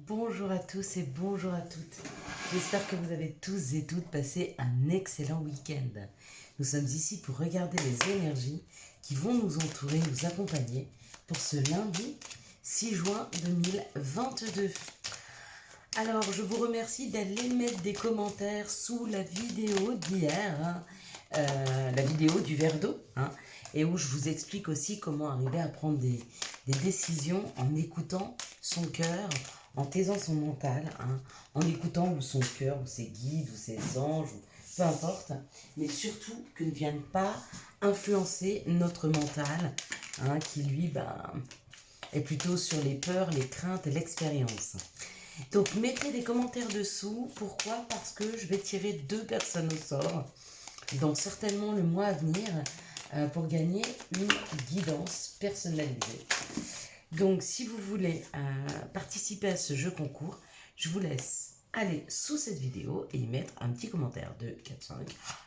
Bonjour à tous et bonjour à toutes. J'espère que vous avez tous et toutes passé un excellent week-end. Nous sommes ici pour regarder les énergies qui vont nous entourer, nous accompagner pour ce lundi 6 juin 2022. Alors, je vous remercie d'aller mettre des commentaires sous la vidéo d'hier, la vidéo du verre d'eau, et où je vous explique aussi comment arriver à prendre des décisions en écoutant son cœur, en taisant son mental, en écoutant ou son cœur, ou ses guides, ou ses anges, ou peu importe, mais surtout que ne viennent pas influencer notre mental, qui lui est plutôt sur les peurs, les craintes et l'expérience. Donc mettez des commentaires dessous. Pourquoi? Parce que je vais tirer 2 personnes au sort dans certainement le mois à venir pour gagner une guidance personnalisée. Donc si vous voulez participer à ce jeu concours, je vous laisse aller sous cette vidéo et y mettre un petit commentaire de 4-5.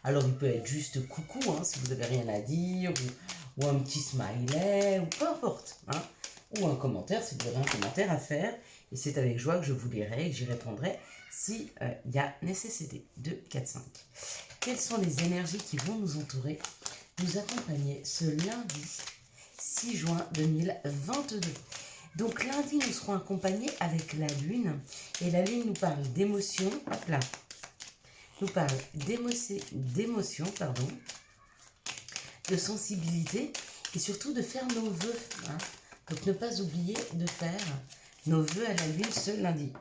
Alors il peut être juste coucou si vous n'avez rien à dire, ou un petit smiley, ou peu importe. Ou un commentaire si vous avez un commentaire à faire. Et c'est avec joie que je vous lirai et que j'y répondrai s'il y a nécessité de 4-5. Quelles sont les énergies qui vont nous entourer, nous accompagner ce lundi 6 juin 2022. Donc lundi, nous serons accompagnés avec la lune. Et la lune nous parle d'émotion. Hop là. Nous parle d'émotion, de sensibilité et surtout de faire nos vœux. Donc ne pas oublier de faire nos vœux à la lune ce lundi.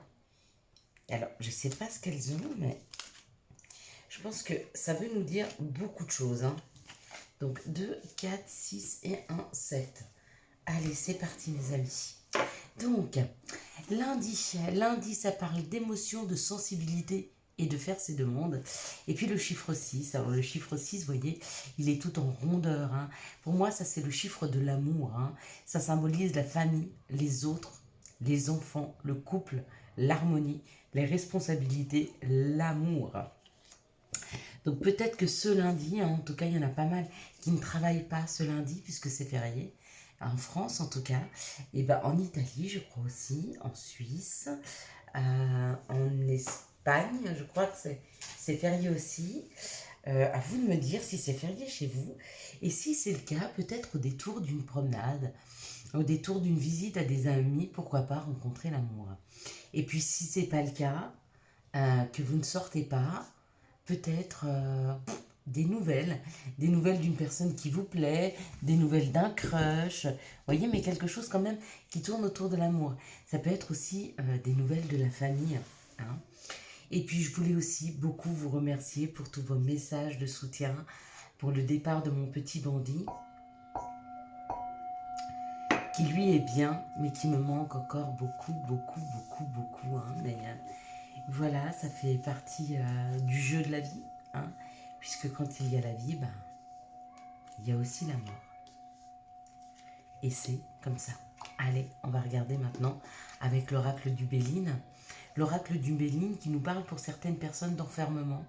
Alors, je ne sais pas ce qu'elles ont, mais je pense que ça veut nous dire beaucoup de choses. Donc 2, 4, 6 et 1, 7. Allez, c'est parti mes amis. Donc, lundi ça parle d'émotion, de sensibilité et de faire ses demandes. Et puis le chiffre 6. Alors le chiffre 6, vous voyez, il est tout en rondeur. Pour moi, ça c'est le chiffre de l'amour. Ça symbolise la famille, les autres, les enfants, le couple, l'harmonie, les responsabilités, l'amour. Donc peut-être que ce lundi, en tout cas il y en a pas mal qui ne travaillent pas ce lundi puisque c'est férié. En France en tout cas, et en Italie je crois aussi, en Suisse, en Espagne je crois que c'est férié aussi. À vous de me dire si c'est férié chez vous. Et si c'est le cas, peut-être au détour d'une promenade, au détour d'une visite à des amis, pourquoi pas rencontrer l'amour. Et puis si c'est pas le cas, que vous ne sortez pas, peut-être des nouvelles d'une personne qui vous plaît, des nouvelles d'un crush, vous voyez, mais quelque chose quand même qui tourne autour de l'amour. Ça peut être aussi des nouvelles de la famille. Et puis je voulais aussi beaucoup vous remercier pour tous vos messages de soutien, pour le départ de mon petit bandit, qui lui est bien, mais qui me manque encore beaucoup. Mais voilà, ça fait partie du jeu de la vie, puisque quand il y a la vie, il y a aussi la mort. Et c'est comme ça. Allez, on va regarder maintenant avec l'oracle du Béline. L'oracle du Béline qui nous parle pour certaines personnes d'enfermement.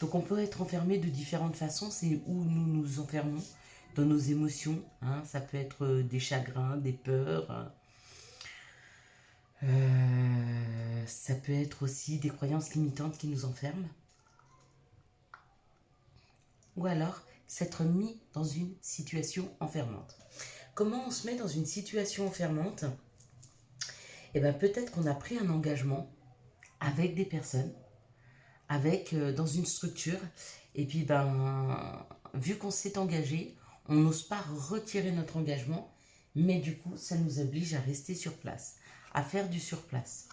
Donc on peut être enfermé de différentes façons, c'est où nous nous enfermons dans nos émotions. Ça peut être des chagrins, des peurs. Ça peut être aussi des croyances limitantes qui nous enferment. Ou alors s'être mis dans une situation enfermante. Comment on se met dans une situation enfermante? Peut-être qu'on a pris un engagement avec des personnes, dans une structure, et puis vu qu'on s'est engagé, on n'ose pas retirer notre engagement, mais du coup ça nous oblige à rester sur place, à faire du surplace.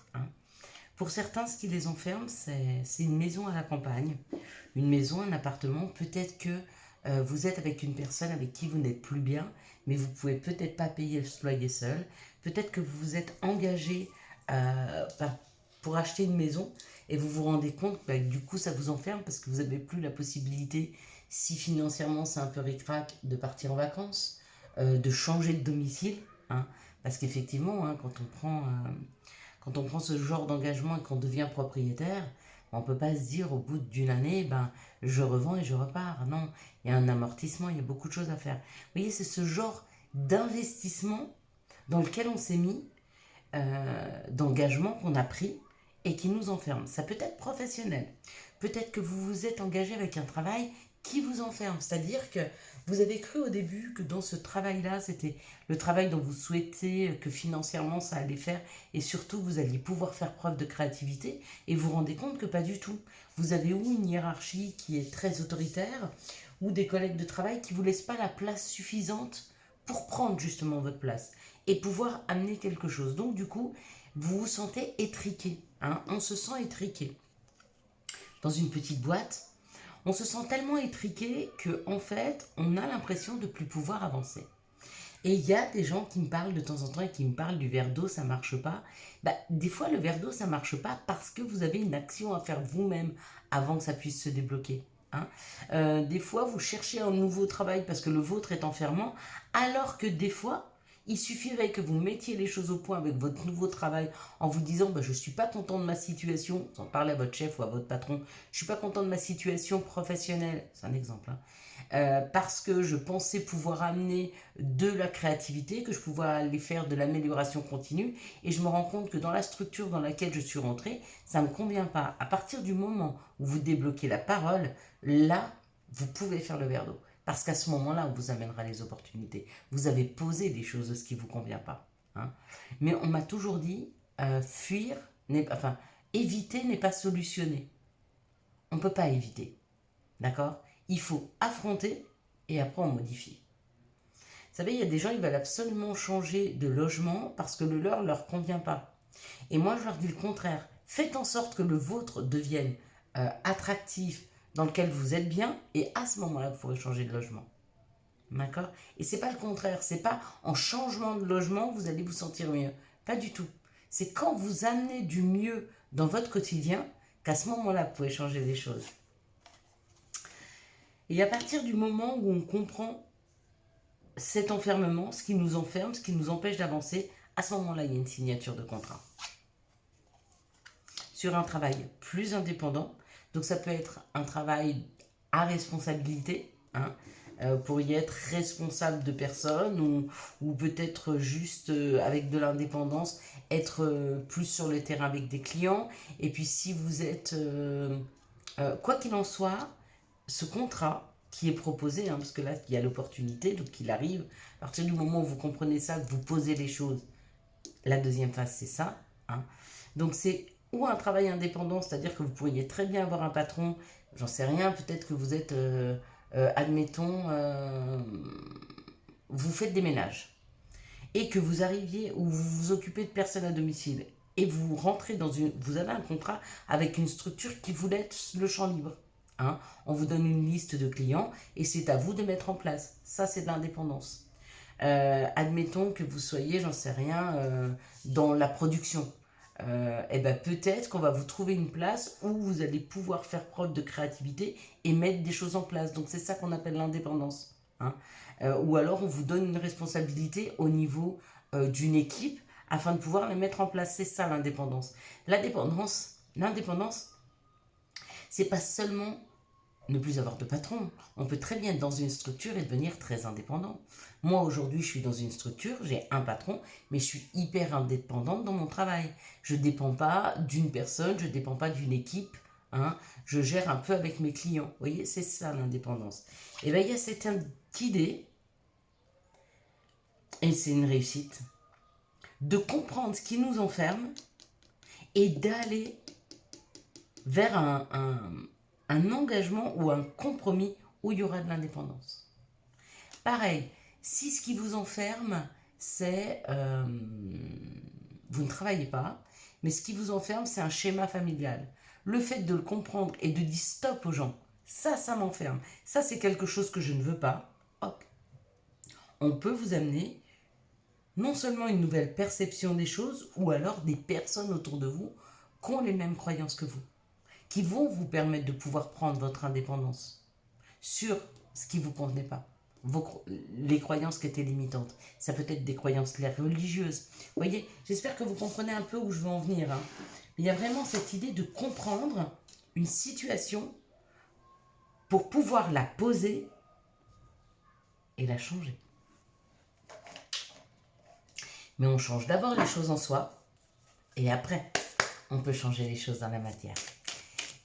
Pour certains, ce qui les enferme, c'est une maison à la campagne, une maison, un appartement. Peut-être que vous êtes avec une personne avec qui vous n'êtes plus bien, mais vous ne pouvez peut-être pas payer le loyer seul. Peut-être que vous vous êtes engagé pour acheter une maison et vous vous rendez compte que du coup ça vous enferme parce que vous n'avez plus la possibilité, si financièrement c'est un peu ric-rac, de partir en vacances, de changer de domicile. Parce qu'effectivement, quand on prend ce genre d'engagement et qu'on devient propriétaire, on ne peut pas se dire au bout d'une année, je revends et je repars. Non, il y a un amortissement, il y a beaucoup de choses à faire. Vous voyez, c'est ce genre d'investissement dans lequel on s'est mis, d'engagement qu'on a pris et qui nous enferme. Ça peut être professionnel. Peut-être que vous vous êtes engagé avec un travail qui vous enferme. C'est-à-dire que vous avez cru au début que dans ce travail-là, c'était le travail dont vous souhaitez que financièrement ça allait faire et surtout vous alliez pouvoir faire preuve de créativité et vous vous rendez compte que pas du tout. Vous avez ou une hiérarchie qui est très autoritaire ou des collègues de travail qui ne vous laissent pas la place suffisante pour prendre justement votre place et pouvoir amener quelque chose. Donc du coup, vous vous sentez étriqué. Hein, on se sent étriqué. Dans une petite boîte, on se sent tellement étriqué qu'en fait, on a l'impression de ne plus pouvoir avancer. Et il y a des gens qui me parlent de temps en temps et qui me parlent du verre d'eau, ça ne marche pas. Des fois, le verre d'eau, ça ne marche pas parce que vous avez une action à faire vous-même avant que ça puisse se débloquer. Hein. Des fois, vous cherchez un nouveau travail parce que le vôtre est enfermant, alors que des fois, il suffirait que vous mettiez les choses au point avec votre nouveau travail en vous disant je ne suis pas content de ma situation, sans parler à votre chef ou à votre patron, je ne suis pas content de ma situation professionnelle, c'est un exemple, hein, parce que je pensais pouvoir amener de la créativité, que je pouvais aller faire de l'amélioration continue, et je me rends compte que dans la structure dans laquelle je suis rentrée, ça ne me convient pas. À partir du moment où vous débloquez la parole, là, vous pouvez faire le verre d'eau. Parce qu'à ce moment-là, on vous amènera les opportunités. Vous avez posé des choses de ce qui ne vous convient pas. Hein. Mais on m'a toujours dit, éviter n'est pas solutionner. On ne peut pas éviter. D'accord? Il faut affronter et après on modifie. Vous savez, il y a des gens, ils veulent absolument changer de logement parce que le leur convient pas. Et moi, je leur dis le contraire. Faites en sorte que le vôtre devienne attractif, dans lequel vous êtes bien, et à ce moment-là, vous pourrez changer de logement. D'accord? Et c'est pas le contraire. C'est pas en changement de logement que vous allez vous sentir mieux. Pas du tout. C'est quand vous amenez du mieux dans votre quotidien qu'à ce moment-là, vous pouvez changer les choses. Et à partir du moment où on comprend cet enfermement, ce qui nous enferme, ce qui nous empêche d'avancer, à ce moment-là, il y a une signature de contrat. Sur un travail plus indépendant, donc ça peut être un travail à responsabilité, hein, pour y être responsable de personnes ou peut-être juste avec de l'indépendance, être plus sur le terrain avec des clients. Et puis si vous êtes, quoi qu'il en soit, ce contrat qui est proposé, hein, parce que là il y a l'opportunité, donc il arrive, à partir du moment où vous comprenez ça, que vous posez les choses, la deuxième phase c'est ça. Hein. Donc c'est ou un travail indépendant, c'est-à-dire que vous pourriez très bien avoir un patron, j'en sais rien, peut-être que vous êtes, admettons, vous faites des ménages et que vous arriviez ou vous vous occupez de personnes à domicile et vous rentrez vous avez un contrat avec une structure qui vous laisse le champ libre. Hein. On vous donne une liste de clients et c'est à vous de mettre en place. Ça, c'est de l'indépendance. Admettons que vous soyez, j'en sais rien, dans la production. Et ben peut-être qu'on va vous trouver une place où vous allez pouvoir faire preuve de créativité et mettre des choses en place. Donc c'est ça qu'on appelle l'indépendance. Hein. Ou alors on vous donne une responsabilité au niveau d'une équipe afin de pouvoir les mettre en place. C'est ça l'indépendance. L'indépendance, c'est pas seulement ne plus avoir de patron. On peut très bien être dans une structure et devenir très indépendant. Moi, aujourd'hui, je suis dans une structure, j'ai un patron, mais je suis hyper indépendante dans mon travail. Je ne dépends pas d'une personne, je ne dépends pas d'une équipe. Hein. Je gère un peu avec mes clients. Vous voyez, c'est ça l'indépendance. Et bien, il y a cette idée, et c'est une réussite, de comprendre ce qui nous enferme et d'aller vers un engagement ou un compromis où il y aura de l'indépendance. Pareil, si ce qui vous enferme, c'est vous ne travaillez pas, mais ce qui vous enferme, c'est un schéma familial. Le fait de le comprendre et de dire stop aux gens, ça m'enferme. Ça, c'est quelque chose que je ne veux pas. Hop. On peut vous amener non seulement une nouvelle perception des choses, ou alors des personnes autour de vous qui ont les mêmes croyances que vous, qui vont vous permettre de pouvoir prendre votre indépendance sur ce qui ne vous convenait pas. Les croyances qui étaient limitantes. Ça peut être des croyances religieuses. Vous voyez, j'espère que vous comprenez un peu où je veux en venir. Hein. Il y a vraiment cette idée de comprendre une situation pour pouvoir la poser et la changer. Mais on change d'abord les choses en soi. Et après, on peut changer les choses dans la matière.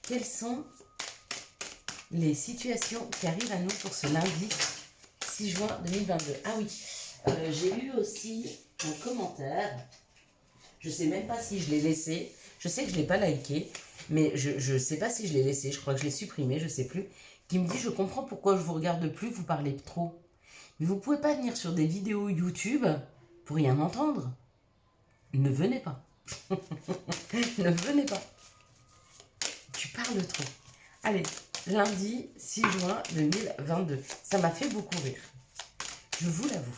Quelles sont les situations qui arrivent à nous pour ce lundi 6 juin 2022? Ah oui, j'ai lu aussi un commentaire. Je ne sais même pas si je l'ai laissé. Je sais que je ne l'ai pas liké, mais je ne sais pas si je l'ai laissé. Je crois que je l'ai supprimé, je ne sais plus. Qui me dit, je comprends pourquoi je ne vous regarde plus, vous parlez trop. Mais vous ne pouvez pas venir sur des vidéos YouTube pour rien entendre. Ne venez pas. Ne venez pas. Tu parles trop. Allez, lundi 6 juin 2022. Ça m'a fait beaucoup rire. Je vous l'avoue.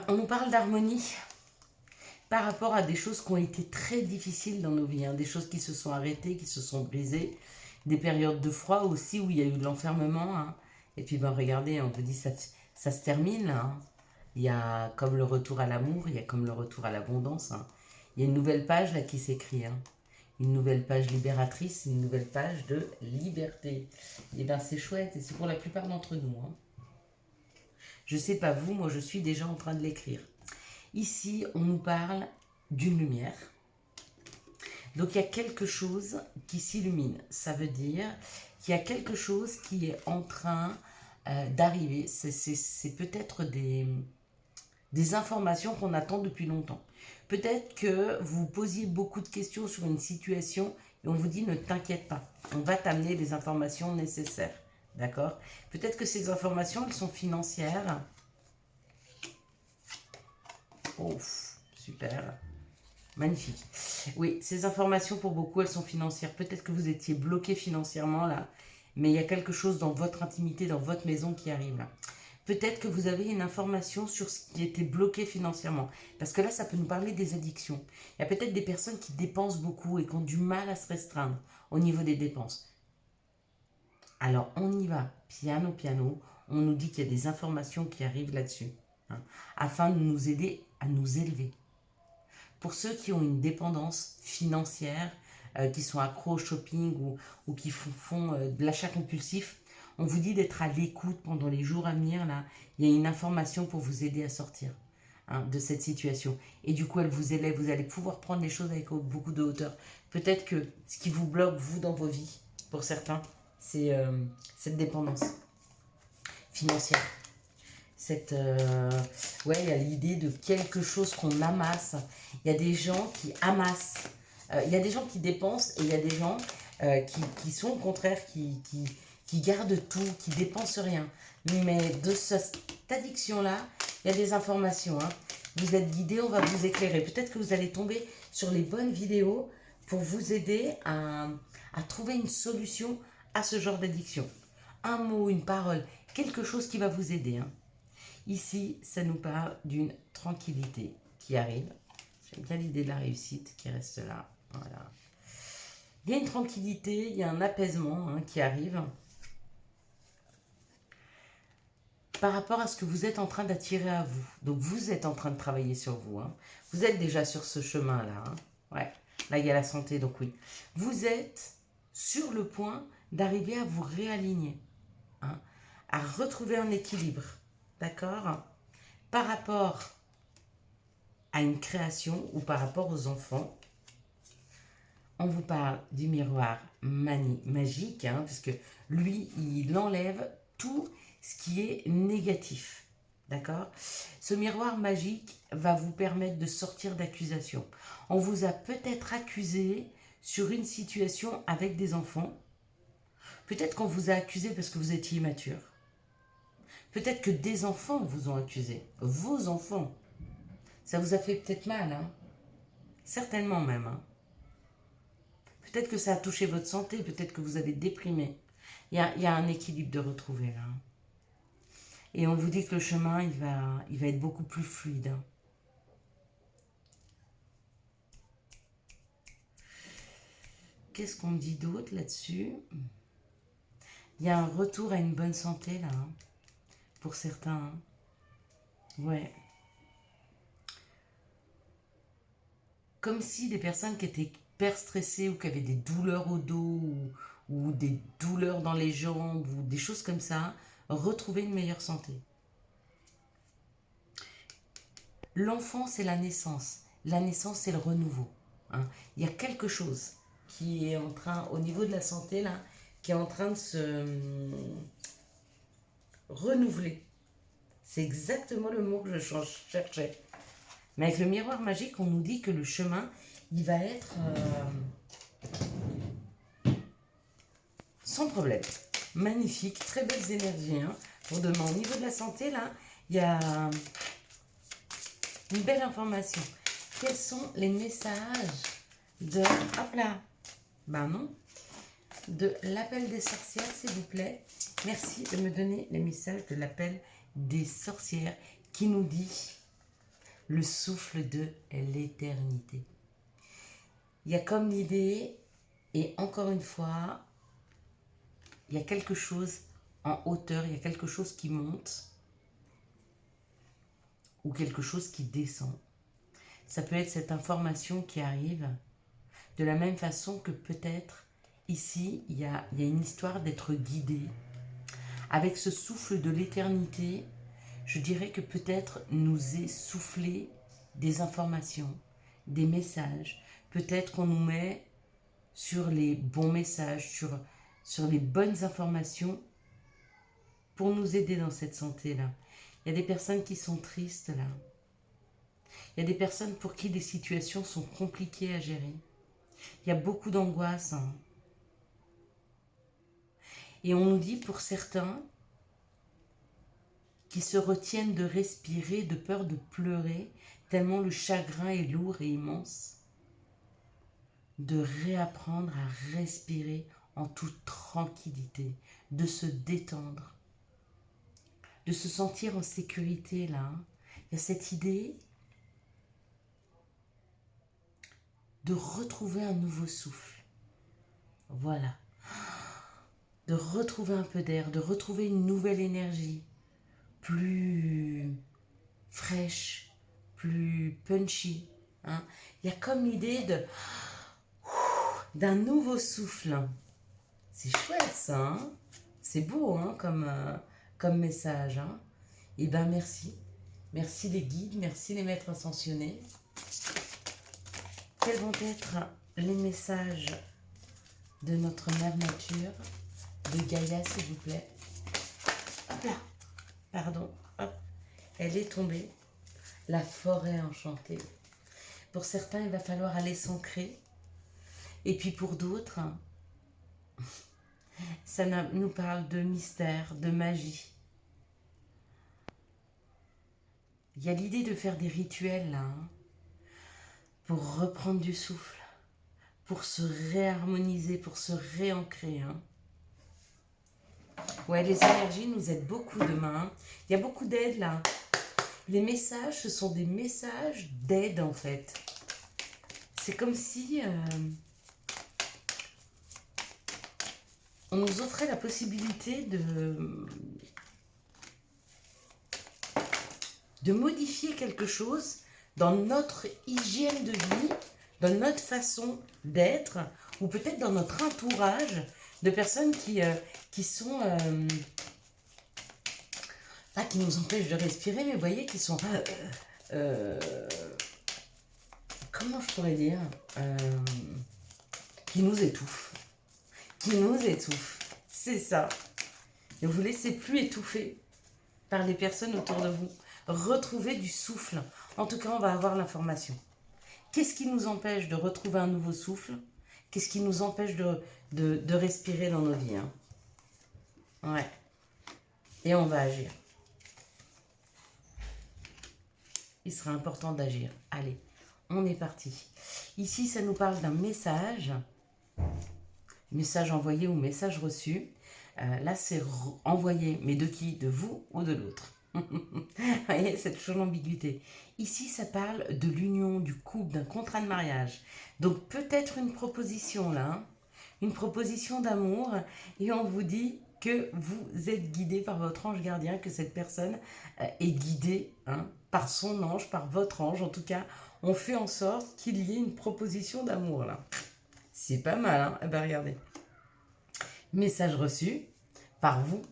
On nous parle d'harmonie par rapport à des choses qui ont été très difficiles dans nos vies, hein, des choses qui se sont arrêtées, qui se sont brisées, des périodes de froid aussi où il y a eu de l'enfermement. Hein. Et puis ben, regardez, on vous dit ça se termine là. Hein. Il y a comme le retour à l'amour, il y a comme le retour à l'abondance. Hein. Il y a une nouvelle page là qui s'écrit. Hein. Une nouvelle page libératrice, une nouvelle page de liberté. Et bien c'est chouette et c'est pour la plupart d'entre nous. Hein. Je sais pas vous, moi je suis déjà en train de l'écrire. Ici, on nous parle d'une lumière. Donc il y a quelque chose qui s'illumine. Ça veut dire qu'il y a quelque chose qui est en train d'arriver. C'est peut-être des informations qu'on attend depuis longtemps. Peut-être que vous posiez beaucoup de questions sur une situation et on vous dit ne t'inquiète pas, on va t'amener les informations nécessaires. D'accord? Peut-être que ces informations, elles sont financières. Oh, super. Magnifique. Oui, ces informations, pour beaucoup, elles sont financières. Peut-être que vous étiez bloqué financièrement, là, mais il y a quelque chose dans votre intimité, dans votre maison qui arrive, là. Peut-être que vous avez une information sur ce qui était bloqué financièrement. Parce que là, ça peut nous parler des addictions. Il y a peut-être des personnes qui dépensent beaucoup et qui ont du mal à se restreindre au niveau des dépenses. Alors, on y va, piano, piano. On nous dit qu'il y a des informations qui arrivent là-dessus, hein, afin de nous aider à nous élever. Pour ceux qui ont une dépendance financière, qui sont accros au shopping ou qui font de l'achat compulsif, on vous dit d'être à l'écoute pendant les jours à venir. Là, il y a une information pour vous aider à sortir, hein, de cette situation. Et du coup, elle vous élève, vous allez pouvoir prendre les choses avec beaucoup de hauteur. Peut-être que ce qui vous bloque, vous, dans vos vies, pour certains, c'est cette dépendance financière. Ouais, il y a l'idée de quelque chose qu'on amasse. Il y a des gens qui amassent. Il y a des gens qui dépensent et il y a des gens qui sont au contraire, qui gardent tout, qui dépensent rien. Mais de cette addiction-là, il y a des informations. Hein. Vous êtes guidé, on va vous éclairer. Peut-être que vous allez tomber sur les bonnes vidéos pour vous aider à trouver une solution à ce genre d'addiction. Un mot, une parole, quelque chose qui va vous aider. Hein. Ici, ça nous parle d'une tranquillité qui arrive. J'aime bien l'idée de la réussite qui reste là. Voilà. Il y a une tranquillité, il y a un apaisement, hein, qui arrive par rapport à ce que vous êtes en train d'attirer à vous. Donc, vous êtes en train de travailler sur vous. Hein. Vous êtes déjà sur ce chemin-là. Hein. Ouais. Là, il y a la santé, donc oui. Vous êtes sur le point d'arriver à vous réaligner, hein, à retrouver un équilibre. D'accord? Par rapport à une création ou par rapport aux enfants, on vous parle du miroir magique, hein, parce que lui, il enlève tout ce qui est négatif. D'accord? Ce miroir magique va vous permettre de sortir d'accusations. On vous a peut-être accusé sur une situation avec des enfants. Peut-être qu'on vous a accusé parce que vous étiez immature. Peut-être que des enfants vous ont accusé. Vos enfants. Ça vous a fait peut-être mal, hein? Certainement même. Hein? Peut-être que ça a touché votre santé, peut-être que vous avez déprimé. Il y a un équilibre de retrouver là. Et on vous dit que le chemin, il va être beaucoup plus fluide. Hein? Qu'est-ce qu'on me dit d'autre là-dessus? Il y a un retour à une bonne santé là, hein, pour certains. Hein? Ouais. Comme si des personnes qui étaient hyper stressées ou qui avaient des douleurs au dos ou des douleurs dans les jambes ou des choses comme ça, retrouvaient une meilleure santé. L'enfant, c'est la naissance. La naissance, c'est le renouveau. Hein. Il y a quelque chose qui est en train, au niveau de la santé, là, qui est en train de se renouveler. C'est exactement le mot que je cherchais. Mais avec le miroir magique, on nous dit que le chemin, il va être sans problème. Magnifique, très belles énergies. Hein, pour demain, au niveau de la santé, là, il y a une belle information. Quels sont les messages de... Hop là. Ben non. De l'appel des sorcières, s'il vous plaît. Merci de me donner les messages de l'appel des sorcières qui nous dit le souffle de l'éternité. Il y a comme l'idée, et encore une fois, il y a quelque chose en hauteur, il y a quelque chose qui monte ou quelque chose qui descend. Ça peut être cette information qui arrive de la même façon que peut-être ici, il y a une histoire d'être guidé. Avec ce souffle de l'éternité, je dirais que peut-être nous est soufflé des informations, des messages. Peut-être qu'on nous met sur les bons messages, sur les bonnes informations pour nous aider dans cette santé-là. Il y a des personnes qui sont tristes là. Il y a des personnes pour qui des situations sont compliquées à gérer. Il y a beaucoup d'angoisse. Hein. Et on nous dit pour certains qui se retiennent de respirer, de peur de pleurer, tellement le chagrin est lourd et immense, de réapprendre à respirer en toute tranquillité, de se détendre, de se sentir en sécurité là. Hein. Il y a cette idée de retrouver un nouveau souffle. Voilà. De retrouver un peu d'air, de retrouver une nouvelle énergie, plus fraîche, plus punchy. Hein. Il y a comme l'idée d'un nouveau souffle. C'est chouette ça. Hein. C'est beau hein, comme message. Hein. Et bien merci. Merci les guides, merci les maîtres ascensionnés. Quels vont être les messages de notre mère nature, de Gaïa s'il vous plaît. Hop là, pardon, hop, elle est tombée. La forêt enchantée. Pour certains, il va falloir aller s'ancrer. Et puis pour d'autres, ça nous parle de mystère, de magie. Il y a l'idée de faire des rituels là, hein, pour reprendre du souffle, pour se réharmoniser, pour se réancrer. Hein. Ouais, les énergies nous aident beaucoup demain. Hein. Il y a beaucoup d'aide là. Les messages, ce sont des messages d'aide en fait. C'est comme si on nous offrait la possibilité de modifier quelque chose dans notre hygiène de vie, dans notre façon d'être, ou peut-être dans notre entourage de personnes qui sont... pas qui nous empêchent de respirer, mais vous voyez, qui sont... comment je pourrais dire qui nous étouffent. Qui nous étouffent. C'est ça. Ne vous laissez plus étouffer par les personnes autour de vous. Retrouvez du souffle. En tout cas, on va avoir l'information. Qu'est-ce qui nous empêche de retrouver un nouveau souffle? Qu'est-ce qui nous empêche de respirer dans nos vies? Hein? Ouais. Et on va agir. Il sera important d'agir. Allez, on est parti. Ici, ça nous parle d'un message. Message envoyé ou message reçu. Là, c'est envoyé. Mais de qui? De vous ou de l'autre? Vous voyez, c'est toujours l'ambiguïté. Ici, ça parle de l'union, du couple, d'un contrat de mariage. Donc, peut-être une proposition là. Hein, une proposition d'amour. Et on vous dit que vous êtes guidé par votre ange gardien, que cette personne est guidée hein, par son ange, par votre ange. En tout cas, on fait en sorte qu'il y ait une proposition d'amour là. C'est pas mal, hein? Eh ben, regardez. Message reçu par vous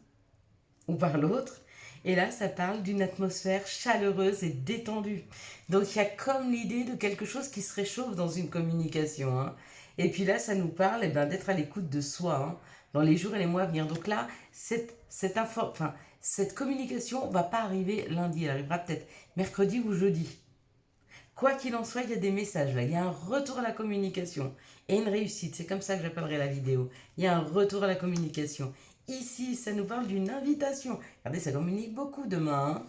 ou par l'autre. Et là, ça parle d'une atmosphère chaleureuse et détendue. Donc, il y a comme l'idée de quelque chose qui se réchauffe dans une communication, hein. Et puis là, ça nous parle d'être à l'écoute de soi, hein, dans les jours et les mois à venir. Donc là, cette communication ne va pas arriver lundi, elle arrivera peut-être mercredi ou jeudi. Quoi qu'il en soit, il y a des messages là. Il y a un retour à la communication et une réussite. C'est comme ça que j'appellerai la vidéo. Il y a un retour à la communication. Ici, ça nous parle d'une invitation. Regardez, ça communique beaucoup demain, hein.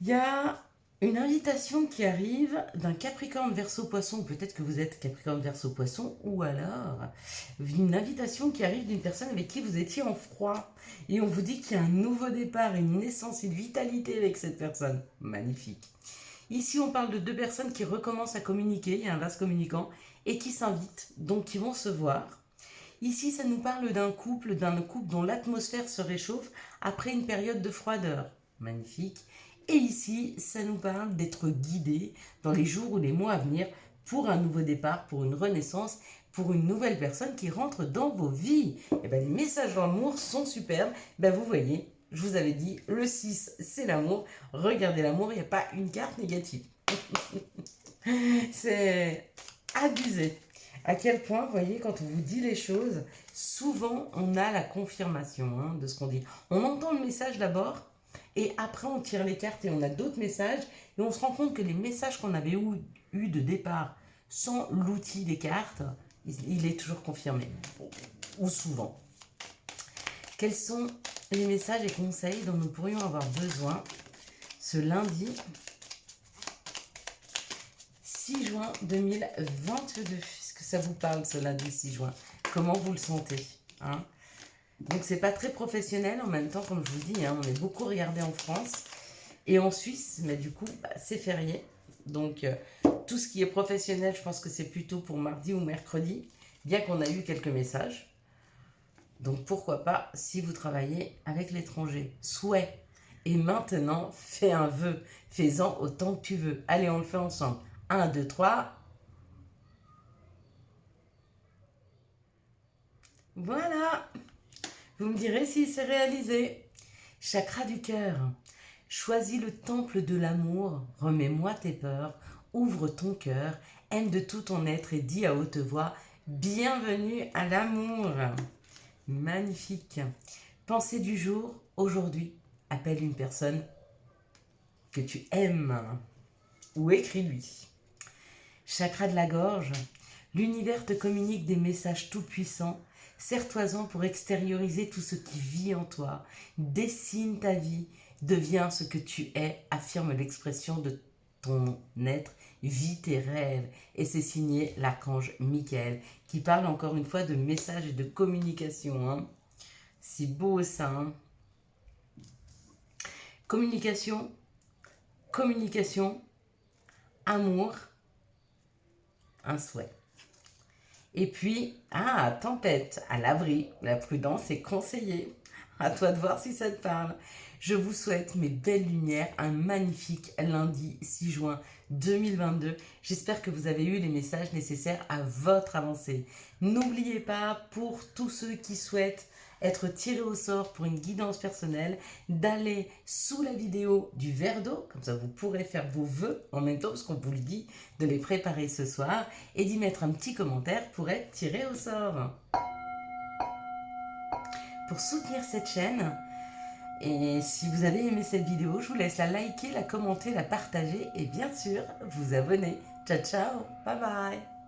Il y a une invitation qui arrive d'un Capricorne Verseau Poisson, ou peut-être que vous êtes Capricorne Verseau Poisson, ou alors une invitation qui arrive d'une personne avec qui vous étiez en froid. Et on vous dit qu'il y a un nouveau départ, une naissance, une vitalité avec cette personne. Magnifique. Ici, on parle de deux personnes qui recommencent à communiquer, il y a un vase communicant, et qui s'invitent, donc qui vont se voir. Ici, ça nous parle d'un couple dont l'atmosphère se réchauffe après une période de froideur. Magnifique. Et ici, ça nous parle d'être guidé dans les jours ou les mois à venir pour un nouveau départ, pour une renaissance, pour une nouvelle personne qui rentre dans vos vies. Et les messages d'amour sont superbes. Vous voyez, je vous avais dit, le 6, c'est l'amour. Regardez l'amour, il n'y a pas une carte négative. C'est abusé. À quel point, vous voyez, quand on vous dit les choses, souvent on a la confirmation, hein, de ce qu'on dit. On entend le message d'abord, et après on tire les cartes et on a d'autres messages, et on se rend compte que les messages qu'on avait eu de départ sans l'outil des cartes, il est toujours confirmé, ou souvent. Quels sont les messages et conseils dont nous pourrions avoir besoin ce lundi 6 juin 2022? Est-ce que ça vous parle ce lundi 6 juin? Comment vous le sentez, hein? Donc c'est pas très professionnel en même temps, comme je vous dis, hein, on est beaucoup regardé en France et en Suisse, mais du coup c'est férié. Donc tout ce qui est professionnel, je pense que c'est plutôt pour mardi ou mercredi, bien qu'on a eu quelques messages. Donc pourquoi pas, si vous travaillez avec l'étranger. Souhait. Et maintenant, fais un vœu. Fais-en autant que tu veux. Allez, on le fait ensemble. 1, 2, 3. Voilà. Vous me direz si c'est réalisé. Chakra du cœur. Choisis le temple de l'amour. Remets-moi tes peurs. Ouvre ton cœur. Aime de tout ton être et dis à haute voix: bienvenue à l'amour. Magnifique. Pensée du jour. Aujourd'hui, appelle une personne que tu aimes ou écris-lui. Chakra de la gorge. L'univers te communique des messages tout-puissants. Serre-toi-en pour extérioriser tout ce qui vit en toi. Dessine ta vie. Deviens ce que tu es. Affirme l'expression de ton être. Vis tes rêves. Et c'est signé l'archange Michael, qui parle encore une fois de messages et de communication, hein. C'est beau ça, hein. Communication, communication, amour, un souhait. Et puis, tempête, à l'abri, la prudence est conseillée. À toi de voir si ça te parle. Je vous souhaite, mes belles lumières, un magnifique lundi 6 juin 2022. J'espère que vous avez eu les messages nécessaires à votre avancée. N'oubliez pas, pour tous ceux qui souhaitent être tirés au sort pour une guidance personnelle, d'aller sous la vidéo du verre d'eau, comme ça vous pourrez faire vos vœux en même temps, parce qu'on vous le dit, de les préparer ce soir, et d'y mettre un petit commentaire pour être tiré au sort. Pour soutenir cette chaîne, et si vous avez aimé cette vidéo, je vous laisse la liker, la commenter, la partager et bien sûr vous abonner. Ciao ciao, bye bye.